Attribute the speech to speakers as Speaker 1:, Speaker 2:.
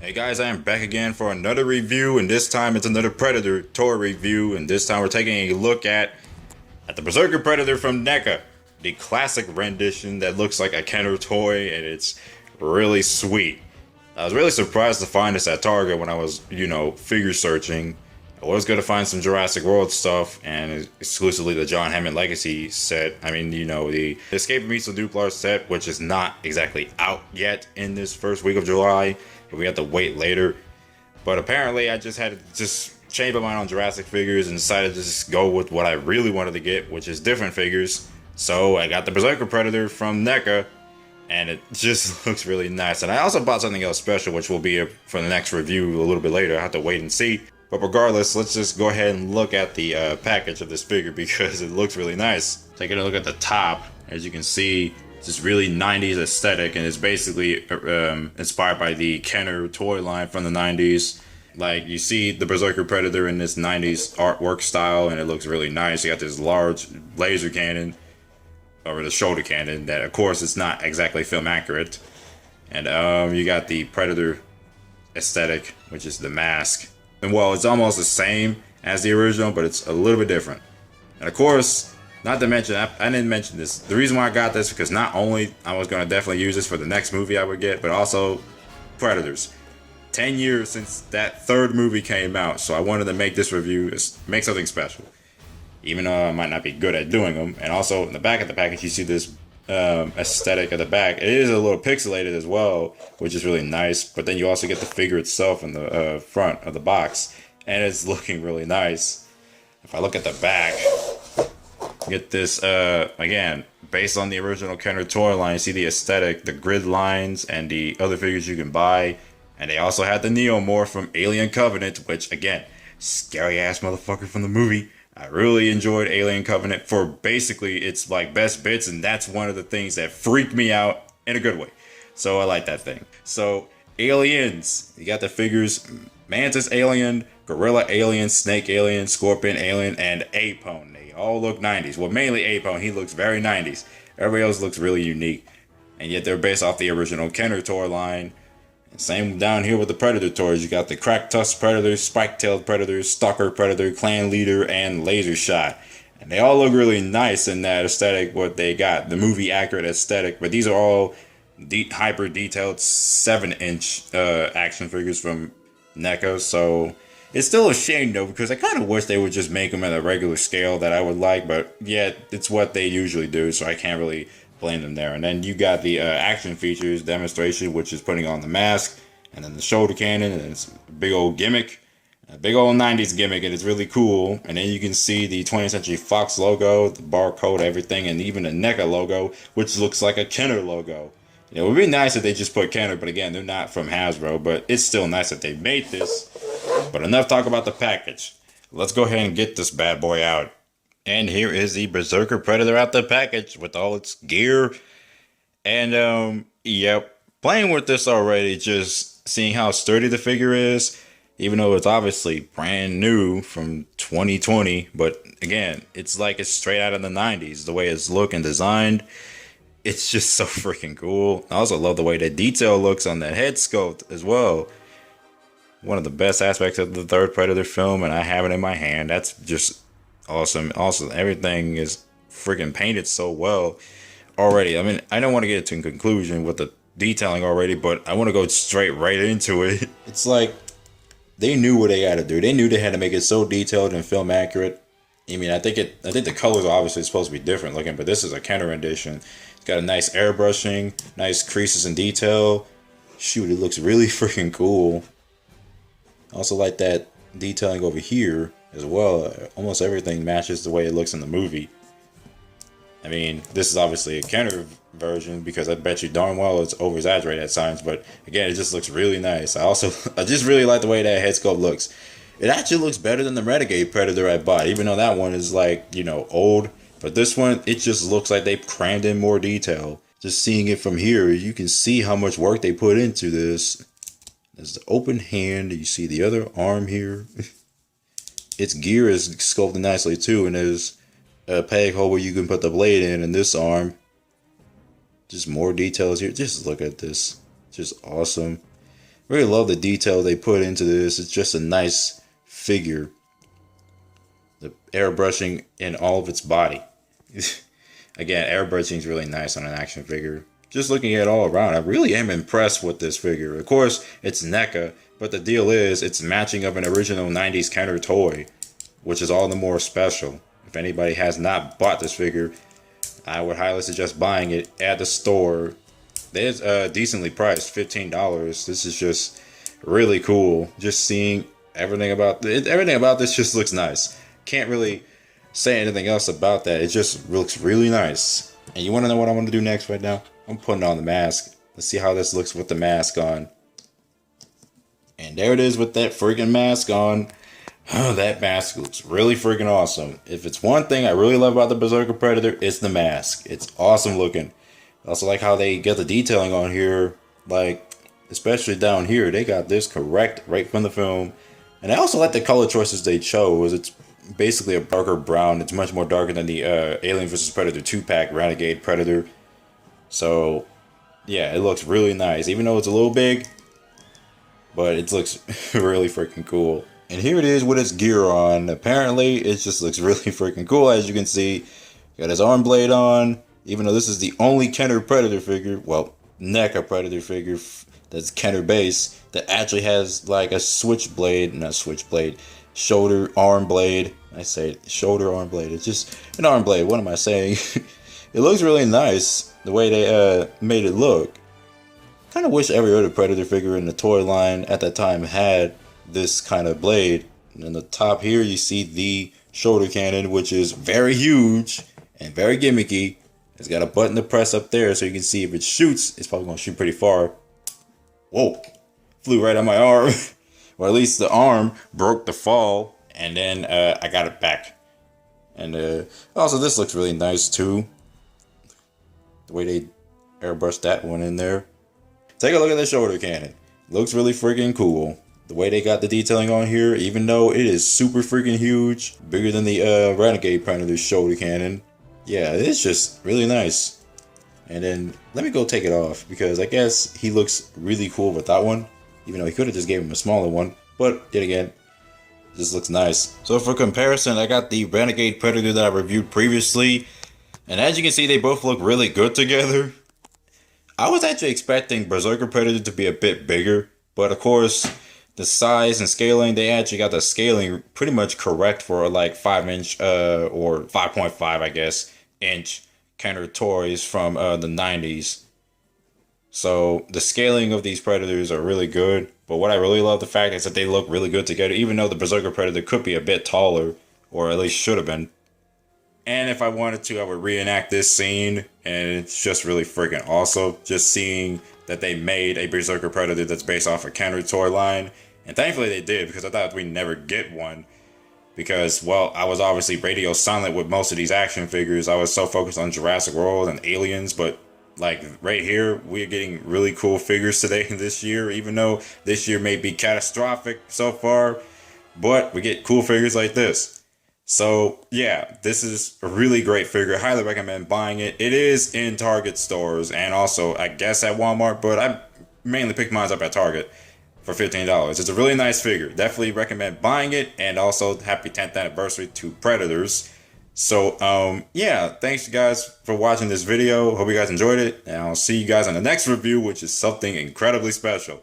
Speaker 1: Hey guys, I am back again for another review, and this time it's another Predator toy review, and this time we're taking a look at the Berserker Predator from NECA, the classic rendition that looks like a Kenner toy, and it's really sweet. I was really surprised to find this at Target when I was, figure searching. I was going to find some Jurassic World stuff, and exclusively the John Hammond Legacy set. I mean, the Escape from Isla Nublar set, which is not exactly out yet in this first week of July. But we have to wait later. But apparently I just had to change my mind on Jurassic figures and decided to just go with what I really wanted to get, which is different figures. So I got the Berserker Predator from NECA, and it just looks really nice. And I also bought something else special, which will be for the next review a little bit later. I have to wait and see. But regardless, let's just go ahead and look at the package of this figure because it looks really nice. Taking a look at the top, as you can see, it's this really 90s aesthetic, and it's basically inspired by the Kenner toy line from the 90s. Like, you see the Berserker Predator in this 90s artwork style, and it looks really nice. You got this large laser cannon, or the shoulder cannon, that of course it's not exactly film accurate. And you got the Predator aesthetic, which is the mask. And well, it's almost the same as the original, but it's a little bit different. And of course, not to mention, I didn't mention this. The reason why I got this because not only I was going to definitely use this for the next movie I would get, but also Predators. 10 years since that third movie came out, so I wanted to make this review, make something special. Even though I might not be good at doing them. And also, in the back of the package, you see this aesthetic at the back. It is a little pixelated as well, which is really nice. But then you also get the figure itself in the front of the box, and it's looking really nice. If I look at the back, get this again, based on the original Kenner toy line. You see the aesthetic, the grid lines, and the other figures you can buy. And they also had the Neomorph from Alien Covenant, which again, scary ass motherfucker from the movie. I really enjoyed Alien Covenant for basically its like best bits, and that's one of the things that freaked me out in a good way. So I like that thing. So aliens, you got the figures: Mantis Alien, Gorilla Alien, Snake Alien, Scorpion Alien, and Apone. They all look 90s. Well, mainly Apone. He looks very 90s. Everybody else looks really unique, and yet they're based off the original Kenner toy line. Same down here with the Predator toys. You got the Crack Tusk Predator, Spike-tailed Predator, Stalker Predator, Clan Leader, and Laser Shot. And they all look really nice in that aesthetic, what they got. The movie accurate aesthetic. But these are all hyper detailed 7-inch action figures from NECA. So it's still a shame though, because I kind of wish they would just make them at a regular scale that I would like. But yeah, it's what they usually do, so I can't really blame them there. And then you got the action features demonstration, which is putting on the mask, and then the shoulder cannon, and it's a big old gimmick, a big old 90s gimmick, and it's really cool. And then you can see the 20th Century Fox logo, the barcode, everything, and even the NECA logo, which looks like a Kenner logo. It would be nice if they just put Kenner, but again, they're not from Hasbro, but it's still nice that they made this. But enough talk about the package. Let's go ahead and get this bad boy out. And here is the Berserker Predator out the package with all its gear. And, yep, playing with this already, just seeing how sturdy the figure is, even though it's obviously brand new from 2020. But again, it's like it's straight out of the 90s, the way it's looked and designed. It's just so freaking cool. I also love the way the detail looks on that head sculpt as well. One of the best aspects of the third Predator film, and I have it in my hand. That's just awesome. Also, everything is freaking painted so well already. I mean, I don't want to get to a conclusion with the detailing already, but I want to go straight right into it. It's like they knew what they had to do. They knew they had to make it so detailed and film accurate. I mean, I think the colors are obviously supposed to be different looking, but this is a Kenner edition. It's got a nice airbrushing, nice creases and detail. Shoot, it looks really freaking cool. Also like that detailing over here as well. Almost everything matches the way it looks in the movie. I mean, this is obviously a Kenner version because I bet you darn well it's over exaggerated at times, but again, it just looks really nice. I just really like the way that head sculpt looks. It actually looks better than the Renegade Predator I bought, even though that one is like, old. But this one, it just looks like they crammed in more detail. Just seeing it from here, you can see how much work they put into this. There's the open hand. You see the other arm here. Its gear is sculpted nicely too, and there's a peg hole where you can put the blade in this arm. Just more details here. Just look at this. Just awesome. Really love the detail they put into this. It's just a nice figure. The airbrushing in all of its body. Again, airbrushing is really nice on an action figure. Just looking at it all around, I really am impressed with this figure. Of course, it's NECA, but the deal is it's matching up an original 90s Kenner toy, which is all the more special. If anybody has not bought this figure, I would highly suggest buying it at the store. It's decently priced, $15. This is just really cool. Just seeing everything about this just looks nice. Can't really say anything else about that. It just looks really nice. And you want to know what I'm going to do next right now? I'm putting on the mask. Let's see how this looks with the mask on. And there it is with that freaking mask on. Oh, that mask looks really freaking awesome. If it's one thing I really love about the Berserker Predator, it's the mask. It's awesome looking. I also like how they get the detailing on here. Like, especially down here, they got this correct right from the film. And I also like the color choices they chose. It's basically a darker brown. It's much more darker than the Alien vs. Predator 2-pack Renegade Predator. So, yeah, it looks really nice. Even though it's a little big, but it looks really freaking cool. And here it is with its gear on. Apparently, it just looks really freaking cool. As you can see, got his arm blade on. Even though this is the only Kenner Predator figure, well, NECA Predator figure that's Kenner base, that actually has like a shoulder arm blade. I say shoulder arm blade. It's just an arm blade. What am I saying? It looks really nice the way they made it look. Kind of wish every other Predator figure in the toy line at that time had this kind of blade. And in the top here, you see the shoulder cannon, which is very huge and very gimmicky. It's got a button to press up there so you can see if it shoots. It's probably going to shoot pretty far. Whoa. Flew right on my arm. Or at least the arm broke the fall. And then I got it back. And also this looks really nice too. The way they airbrushed that one in there. Take a look at the shoulder cannon. Looks really freaking cool. The way they got the detailing on here, even though it is super freaking huge. Bigger than the Renegade Predator shoulder cannon. Yeah, it's just really nice. And then let me go take it off because I guess he looks really cool with that one. Even though he could have just gave him a smaller one. But yet again, this looks nice. So for comparison, I got the Renegade Predator that I reviewed previously. And as you can see, they both look really good together. I was actually expecting Berserker Predator to be a bit bigger. But of course, the size and scaling, they actually got the scaling pretty much correct for like 5-inch or 5.5, I guess, inch Kenner toys from the 90s. So the scaling of these Predators are really good. But what I really love the fact is that they look really good together, even though the Berserker Predator could be a bit taller, or at least should have been. And if I wanted to, I would reenact this scene, and it's just really freaking awesome. Just seeing that they made a Berserker Predator that's based off a Kenner toy line. And thankfully they did, because I thought we'd never get one. Because, well, I was obviously radio silent with most of these action figures. I was so focused on Jurassic World and Aliens, but like right here, we're getting really cool figures today this year, even though this year may be catastrophic so far, but we get cool figures like this. So yeah, this is a really great figure. I highly recommend buying it. It is in Target stores and also I guess at Walmart, but I mainly picked mine up at Target for $15. It's a really nice figure. Definitely recommend buying it, and also happy 10th anniversary to Predators. So, yeah, thanks you guys for watching this video. Hope you guys enjoyed it, and I'll see you guys on the next review, which is something incredibly special.